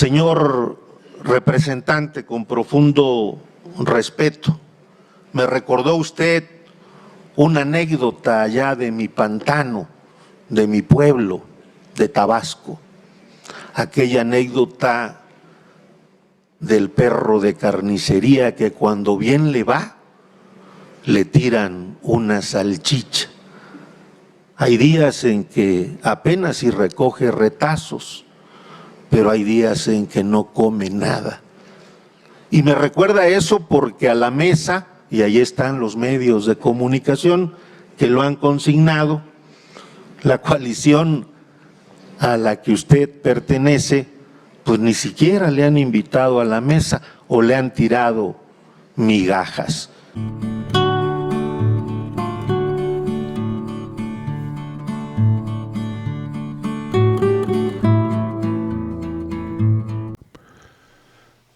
Señor representante, con profundo respeto, me recordó usted una anécdota allá de mi pantano, de mi pueblo, de Tabasco. Aquella anécdota del perro de carnicería que cuando bien le va, le tiran una salchicha. Hay días en que apenas si recoge retazos, pero hay días en que no come nada. Y me recuerda eso porque a la mesa, y ahí están los medios de comunicación que lo han consignado, la coalición a la que usted pertenece, pues ni siquiera le han invitado a la mesa o le han tirado migajas.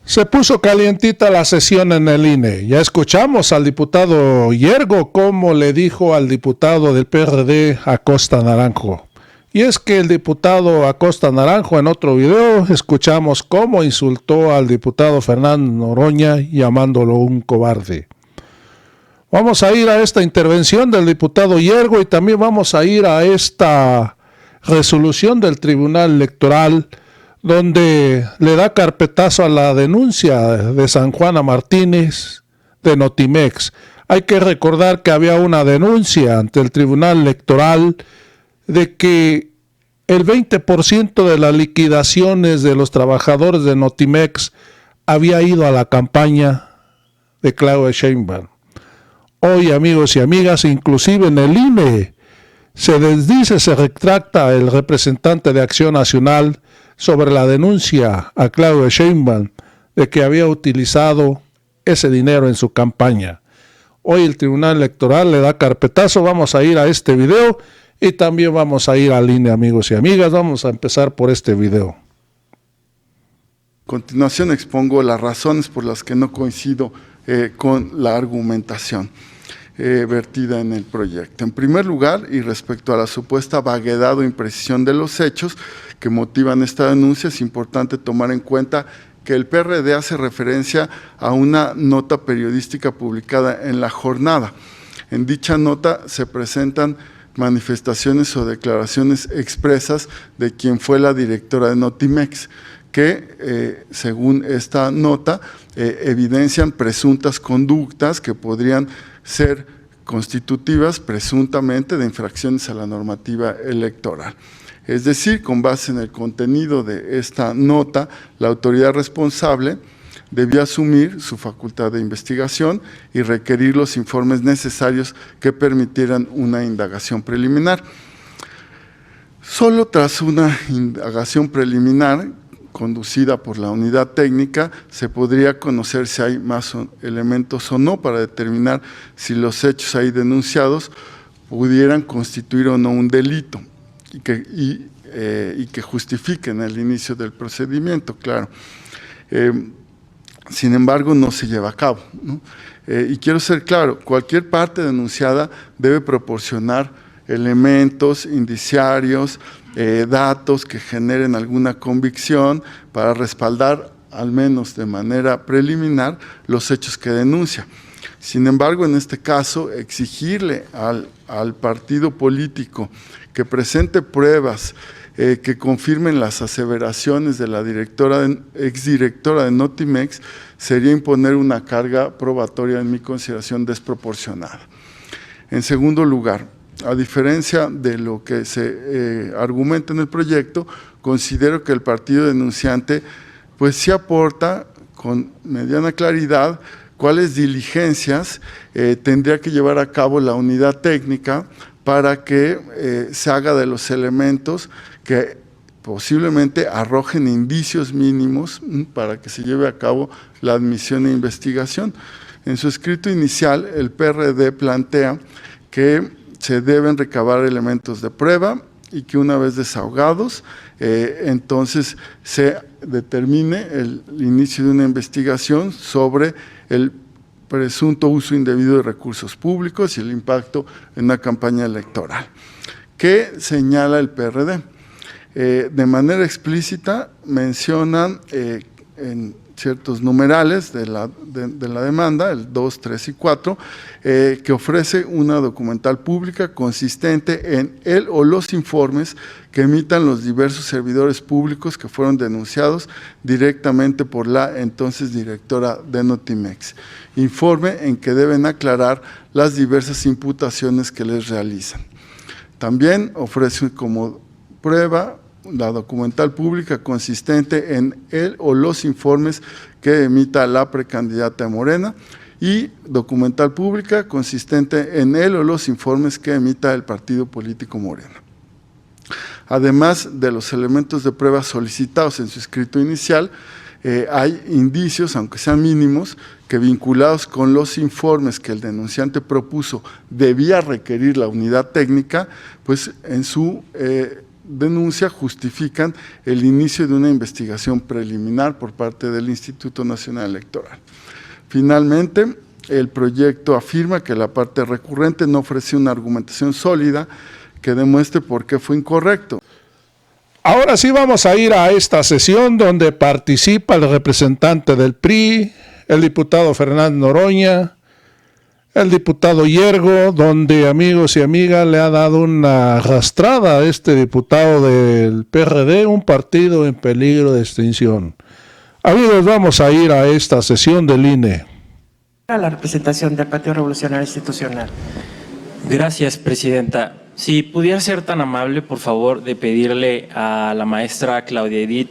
Se puso calientita la sesión en el INE. Ya escuchamos al diputado Yergo cómo le dijo al diputado del PRD Acosta Naranjo. Y es que el diputado Acosta Naranjo, en otro video, escuchamos cómo insultó al diputado Fernando Noroña llamándolo un cobarde. Vamos a ir a esta intervención del diputado Yergo y también vamos a ir a esta resolución del Tribunal Electoral donde le da carpetazo a la denuncia de San Juana Martínez de Notimex. Hay que recordar que había una denuncia ante el Tribunal Electoral de que el 20% de las liquidaciones de los trabajadores de Notimex había ido a la campaña de Claudia Sheinbaum. Hoy, amigos y amigas, inclusive en el INE se desdice, se retracta el representante de Acción Nacional sobre la denuncia a Claudia Sheinbaum de que había utilizado ese dinero en su campaña. Hoy el Tribunal Electoral le da carpetazo. Vamos a ir a este video y también vamos a ir al INE, amigos y amigas. Vamos a empezar por este video. A continuación expongo las razones por las que no coincido con la argumentación vertida en el proyecto. En primer lugar, y respecto a la supuesta vaguedad o imprecisión de los hechos que motivan esta denuncia, es importante tomar en cuenta que el PRD hace referencia a una nota periodística publicada en La Jornada. En dicha nota se presentan manifestaciones o declaraciones expresas de quien fue la directora de Notimex, que según esta nota evidencian presuntas conductas que podrían ser constitutivas presuntamente de infracciones a la normativa electoral. Es decir, con base en el contenido de esta nota, la autoridad responsable debió asumir su facultad de investigación y requerir los informes necesarios que permitieran una indagación preliminar. Solo tras una indagación preliminar conducida por la unidad técnica, se podría conocer si hay más elementos o no para determinar si los hechos ahí denunciados pudieran constituir o no un delito y que justifiquen el inicio del procedimiento, claro. Sin embargo, no se lleva a cabo, ¿no? Y quiero ser claro, cualquier parte denunciada debe proporcionar elementos, indiciarios, datos que generen alguna convicción para respaldar, al menos de manera preliminar, los hechos que denuncia. Sin embargo, en este caso, exigirle al partido político que presente pruebas que confirmen las aseveraciones de la exdirectora de Notimex sería imponer una carga probatoria, en mi consideración, desproporcionada. En segundo lugar, a diferencia de lo que se argumenta en el proyecto, considero que el partido denunciante pues sí aporta con mediana claridad cuáles diligencias tendría que llevar a cabo la unidad técnica para que se haga de los elementos que posiblemente arrojen indicios mínimos para que se lleve a cabo la admisión e investigación. En su escrito inicial, el PRD plantea que se deben recabar elementos de prueba y que una vez desahogados, entonces se determine el inicio de una investigación sobre el presunto uso indebido de recursos públicos y el impacto en una campaña electoral. ¿Qué señala el PRD? de manera explícita mencionan en ciertos numerales de la demanda, el 2, 3 y 4, que ofrece una documental pública consistente en el o los informes que emitan los diversos servidores públicos que fueron denunciados directamente por la entonces directora de Notimex. Informe en que deben aclarar las diversas imputaciones que les realizan. También ofrece como prueba la documental pública consistente en el o los informes que emita la precandidata de Morena y documental pública consistente en el o los informes que emita el partido político Morena. Además de los elementos de prueba solicitados en su escrito inicial, hay indicios, aunque sean mínimos, que vinculados con los informes que el denunciante propuso debía requerir la unidad técnica, pues en su denuncia justifican el inicio de una investigación preliminar por parte del Instituto Nacional Electoral. Finalmente, el proyecto afirma que la parte recurrente no ofreció una argumentación sólida que demuestre por qué fue incorrecto. Ahora sí vamos a ir a esta sesión donde participa el representante del PRI, el diputado Fernando Noroña, el diputado Yergo, donde, amigos y amigas, le ha dado una arrastrada a este diputado del PRD, un partido en peligro de extinción. Amigos, vamos a ir a esta sesión del INE. A la representación del Partido Revolucionario Institucional. Gracias, presidenta. Si pudiera ser tan amable, por favor, de pedirle a la maestra Claudia Edith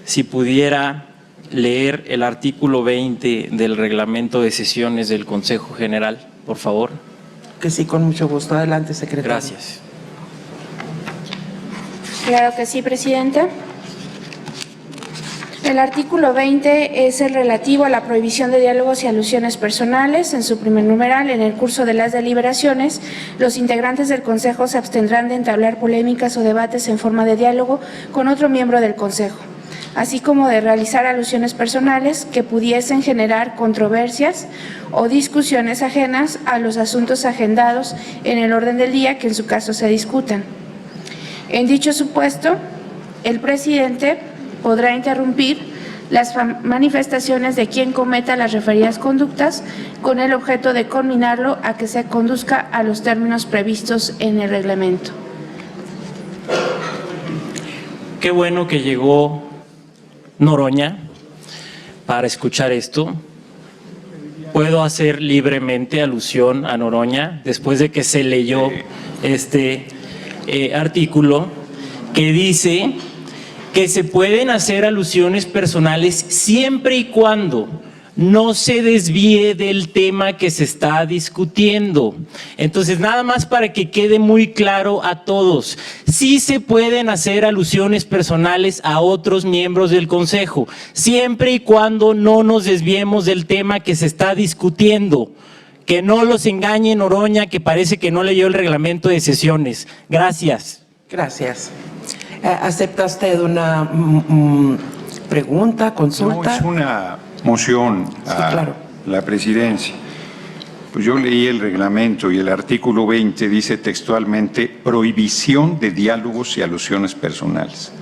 si pudiera leer el artículo 20 del reglamento de sesiones del Consejo General, por favor. Que sí, con mucho gusto. Adelante, secretario. Gracias. Claro que sí, presidenta. El artículo 20 es el relativo a la prohibición de diálogos y alusiones personales. En su primer numeral, en el curso de las deliberaciones, los integrantes del Consejo se abstendrán de entablar polémicas o debates en forma de diálogo con otro miembro del Consejo, así como de realizar alusiones personales que pudiesen generar controversias o discusiones ajenas a los asuntos agendados en el orden del día que en su caso se discutan. En dicho supuesto, el presidente podrá interrumpir las manifestaciones de quien cometa las referidas conductas con el objeto de conminarlo a que se conduzca a los términos previstos en el reglamento. Qué bueno que llegó Noroña para escuchar esto. Puedo hacer libremente alusión a Noroña después de que se leyó este artículo que dice que se pueden hacer alusiones personales siempre y cuando no se desvíe del tema que se está discutiendo. Entonces, nada más para que quede muy claro a todos, sí se pueden hacer alusiones personales a otros miembros del Consejo, siempre y cuando no nos desviemos del tema que se está discutiendo. Que no los engañe Noroña, que parece que no leyó el reglamento de sesiones. Gracias. Gracias. ¿Acepta usted una pregunta, consulta? No, es una moción a Sí, claro. la presidencia. Pues yo leí el reglamento y el artículo 20 dice textualmente prohibición de diálogos y alusiones personales.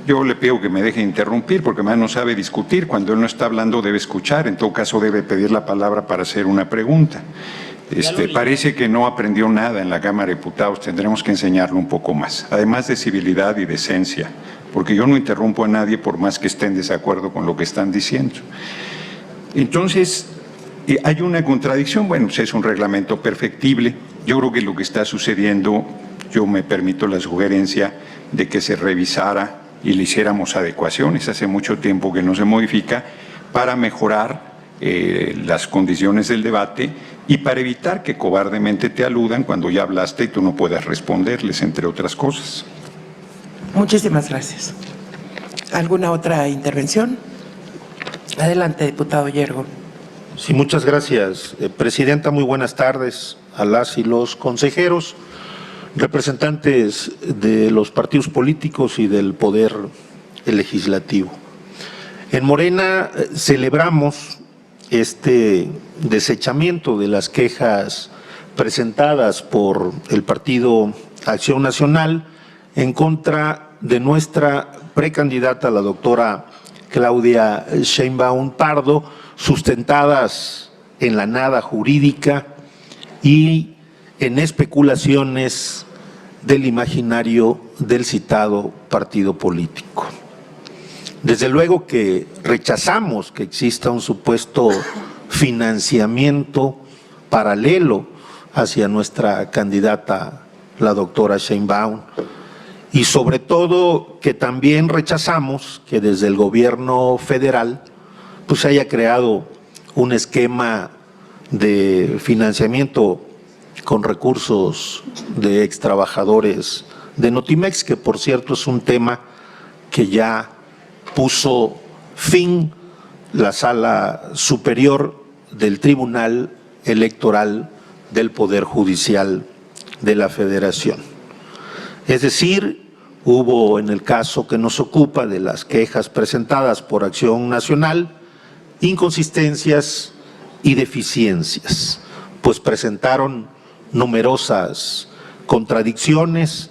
Yo le pido que me deje interrumpir porque además no sabe discutir. Cuando él no está hablando debe escuchar, en todo caso debe pedir la palabra para hacer una pregunta. Parece que no aprendió nada en la Cámara de Diputados, tendremos que enseñarlo un poco más, además de civilidad y decencia, porque yo no interrumpo a nadie por más que esté en desacuerdo con lo que están diciendo. Entonces, hay una contradicción, bueno, pues es un reglamento perfectible. Yo creo que lo que está sucediendo, yo me permito la sugerencia de que se revisara y le hiciéramos adecuaciones, hace mucho tiempo que no se modifica, para mejorar las condiciones del debate y para evitar que cobardemente te aludan cuando ya hablaste y tú no puedas responderles, entre otras cosas. Muchísimas gracias. ¿Alguna otra intervención? Adelante, diputado Yergo. Sí, muchas gracias, presidenta. Muy buenas tardes a las y los consejeros, representantes de los partidos políticos y del Poder Legislativo. En Morena celebramos este desechamiento de las quejas presentadas por el Partido Acción Nacional en contra de nuestra precandidata, la doctora Claudia Sheinbaum Pardo, sustentadas en la nada jurídica y en especulaciones del imaginario del citado partido político. Desde luego que rechazamos que exista un supuesto financiamiento paralelo hacia nuestra candidata, la doctora Sheinbaum, y sobre todo que también rechazamos que desde el gobierno federal pues se haya creado un esquema de financiamiento con recursos de extrabajadores de Notimex, que por cierto es un tema que ya puso fin la Sala Superior del Tribunal Electoral del Poder Judicial de la Federación. Es decir, hubo en el caso que nos ocupa de las quejas presentadas por Acción Nacional inconsistencias y deficiencias, pues presentaron numerosas contradicciones,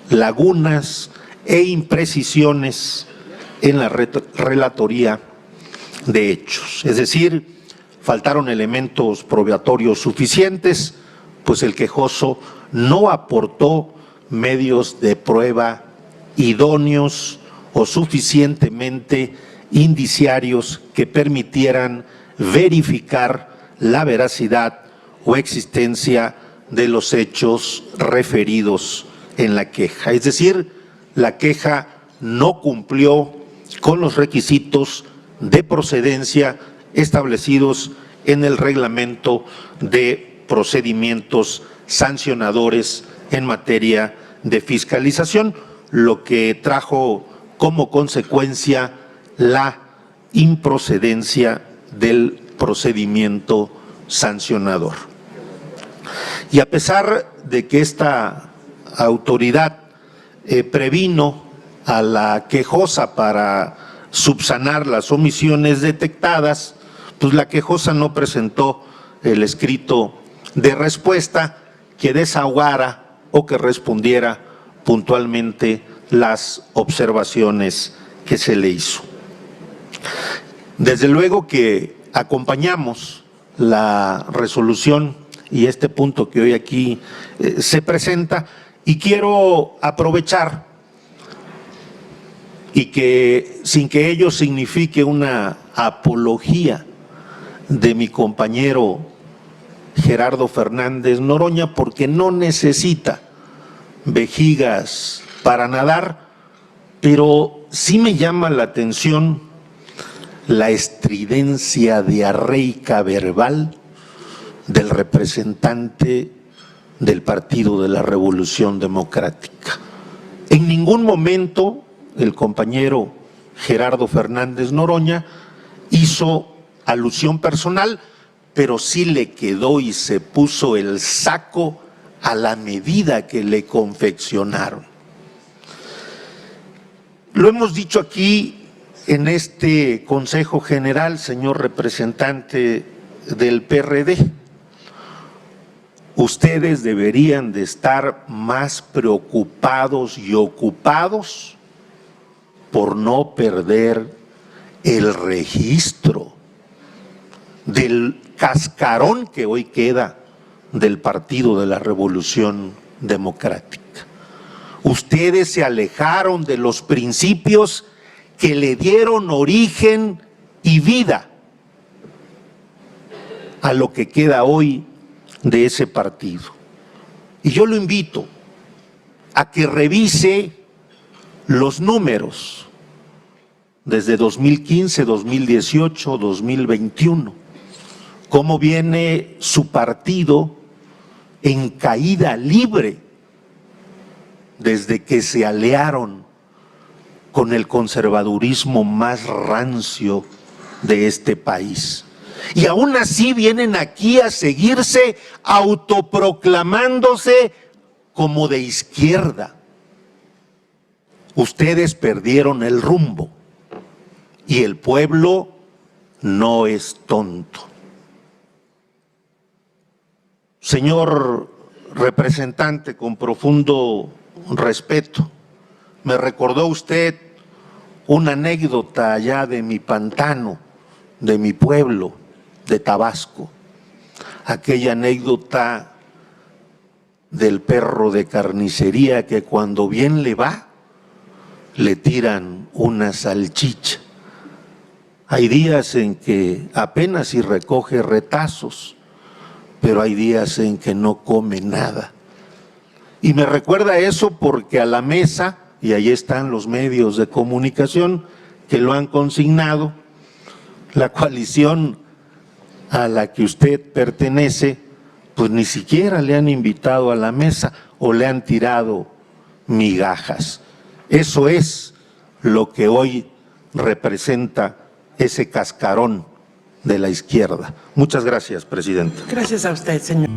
lagunas e imprecisiones en la relatoría de hechos. Es decir, faltaron elementos probatorios suficientes, pues el quejoso no aportó medios de prueba idóneos o suficientemente indiciarios que permitieran verificar la veracidad o existencia de los hechos referidos en la queja. Es decir, la queja no cumplió con los requisitos de procedencia establecidos en el reglamento de procedimientos sancionadores en materia de fiscalización, lo que trajo como consecuencia la improcedencia del procedimiento sancionador. Y a pesar de que esta autoridad previno a la quejosa para subsanar las omisiones detectadas, pues la quejosa no presentó el escrito de respuesta que desahogara o que respondiera puntualmente las observaciones que se le hizo. Desde luego que acompañamos la resolución y este punto que hoy aquí se presenta, y quiero aprovechar y que sin que ello signifique una apología de mi compañero Gerardo Fernández Noroña, porque no necesita vejigas para nadar, pero sí me llama la atención la estridencia diarreica verbal del representante del Partido de la Revolución Democrática. En ningún momento el compañero Gerardo Fernández Noroña hizo alusión personal, pero sí le quedó y se puso el saco a la medida que le confeccionaron. Lo hemos dicho aquí en este Consejo General, señor representante del PRD, ustedes deberían de estar más preocupados y ocupados por no perder el registro del cascarón que hoy queda del Partido de la Revolución Democrática. Ustedes se alejaron de los principios que le dieron origen y vida a lo que queda hoy de ese partido. Y yo lo invito a que revise los números desde 2015, 2018, 2021, cómo viene su partido en caída libre desde que se aliaron con el conservadurismo más rancio de este país. Y aún así vienen aquí a seguirse autoproclamándose como de izquierda. Ustedes perdieron el rumbo y el pueblo no es tonto. Señor representante, con profundo respeto, Me recordó usted una anécdota allá de mi pantano, de mi pueblo, de Tabasco. Aquella anécdota del perro de carnicería que cuando bien le va, le tiran una salchicha. Hay días en que apenas si recoge retazos, pero hay días en que no come nada. Y me recuerda eso porque a la mesa, y ahí están los medios de comunicación que lo han consignado, la coalición a la que usted pertenece, pues ni siquiera le han invitado a la mesa o le han tirado migajas. Eso es lo que hoy representa ese cascarón de la izquierda. Muchas gracias, presidente. Gracias a usted, señor.